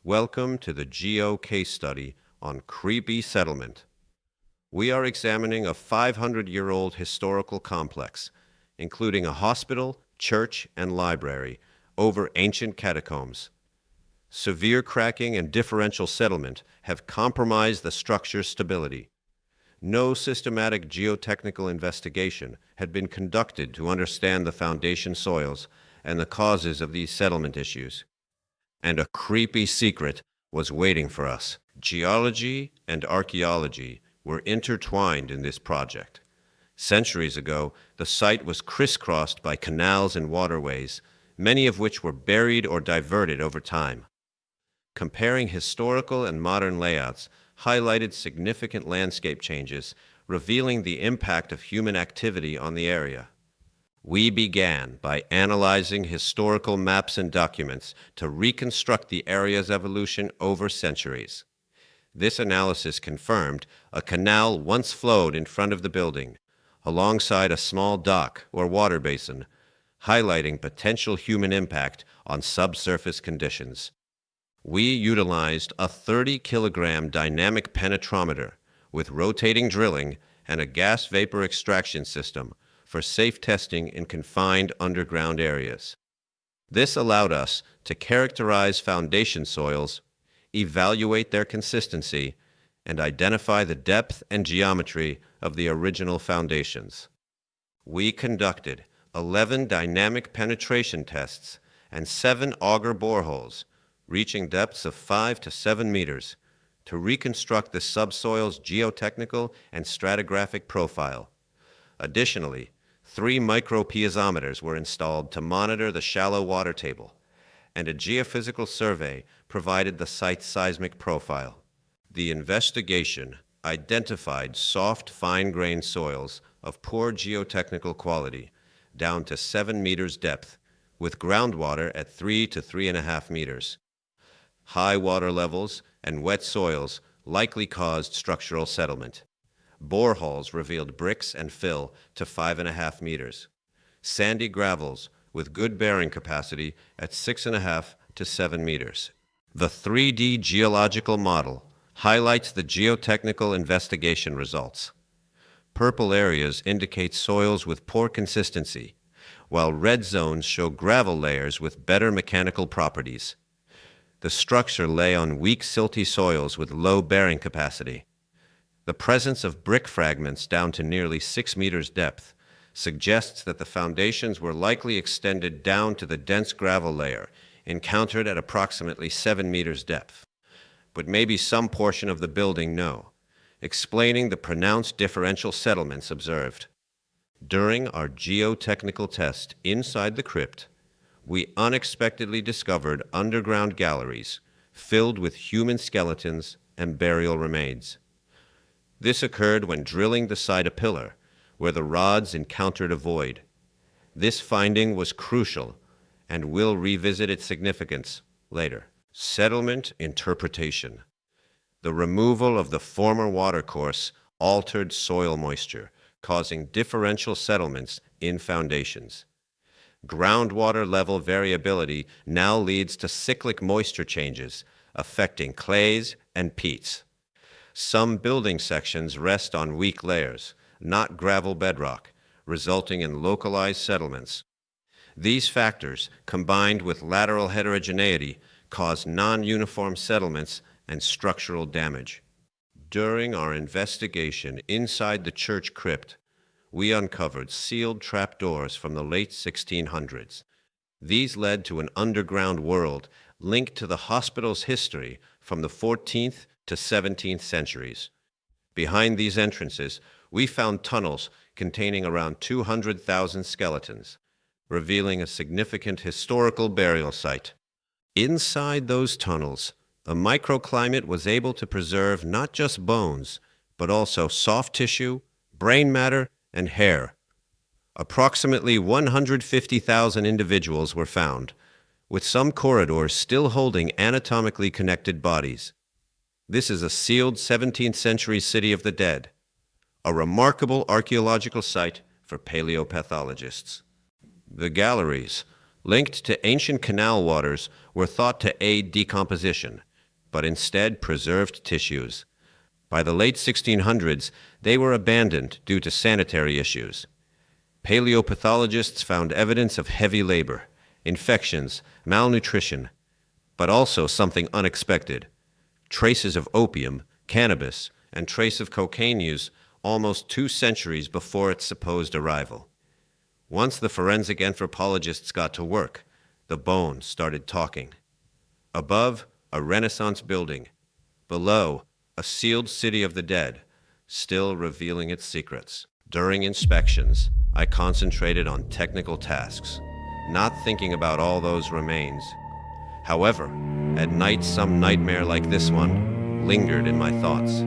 Welcome to the Geo Case Study on creepy settlement. We are examining a 500-year-old historical complex, including a hospital, church, and library over ancient catacombs. Severe cracking and differential settlement have compromised the structure's stability. No systematic geotechnical investigation had been conducted to understand the foundation soils and the causes of these settlement issues. And a creepy secret was waiting for us. Geology and archaeology were intertwined in this project. Centuries ago, the site was crisscrossed by canals and waterways, many of which were buried or diverted over time. Comparing historical and modern layouts highlighted significant landscape changes, revealing the impact of human activity on the area. We began by analyzing historical maps and documents to reconstruct the area's evolution over centuries. This analysis confirmed a canal once flowed in front of the building, alongside a small dock or water basin, highlighting potential human impact on subsurface conditions. We utilized a 30-kilogram dynamic penetrometer with rotating drilling and a gas vapor extraction system for safe testing in confined underground areas. This allowed us to characterize foundation soils, evaluate their consistency, and identify the depth and geometry of the original foundations. We conducted 11 dynamic penetration tests and 7 auger boreholes, reaching depths of 5 to 7 meters, to reconstruct the subsoil's geotechnical and stratigraphic profile. Additionally, 3 micropiezometers were installed to monitor the shallow water table, and a geophysical survey provided the site's seismic profile. The investigation identified soft, fine-grained soils of poor geotechnical quality, down to 7 meters depth, with groundwater at 3 to 3.5 meters. High water levels and wet soils likely caused structural settlement. Boreholes revealed bricks and fill to 5.5 meters. Sandy gravels with good bearing capacity at 6.5 to 7 meters. The 3D geological model highlights the geotechnical investigation results. Purple areas indicate soils with poor consistency, while red zones show gravel layers with better mechanical properties. The structure lay on weak, silty soils with low bearing capacity. The presence of brick fragments down to nearly 6 meters depth suggests that the foundations were likely extended down to the dense gravel layer encountered at approximately 7 meters depth. But maybe some portion of the building no, explaining the pronounced differential settlements observed. During our geotechnical test inside the crypt, we unexpectedly discovered underground galleries filled with human skeletons and burial remains. This occurred when drilling beside a pillar, where the rods encountered a void. This finding was crucial, and we'll revisit its significance later. Settlement interpretation. The removal of the former watercourse altered soil moisture, causing differential settlements in foundations. Groundwater level variability now leads to cyclic moisture changes, affecting clays and peats. Some building sections rest on weak layers, not gravel bedrock, resulting in localized settlements. These factors, combined with lateral heterogeneity, cause non-uniform settlements and structural damage. During our investigation inside the church crypt, we uncovered sealed trapdoors from the late 1600s. These led to an underground world linked to the hospital's history from the 14th to 17th centuries. Behind these entrances, we found tunnels containing around 200,000 skeletons, revealing a significant historical burial site. Inside those tunnels, a microclimate was able to preserve not just bones, but also soft tissue, brain matter, and hair. Approximately 150,000 individuals were found, with some corridors still holding anatomically connected bodies. This is a sealed 17th century city of the dead, a remarkable archaeological site for paleopathologists. The galleries, linked to ancient canal waters, were thought to aid decomposition, but instead preserved tissues. By the late 1600s, they were abandoned due to sanitary issues. Paleopathologists found evidence of heavy labor, infections, malnutrition, but also something unexpected: traces of opium, cannabis, and trace of cocaine use almost 2 centuries before its supposed arrival. Once the forensic anthropologists got to work, the bones started talking. Above, a Renaissance building. Below, a sealed city of the dead, still revealing its secrets. During inspections, I concentrated on technical tasks, not thinking about all those remains. However, at night some nightmare like this one lingered in my thoughts.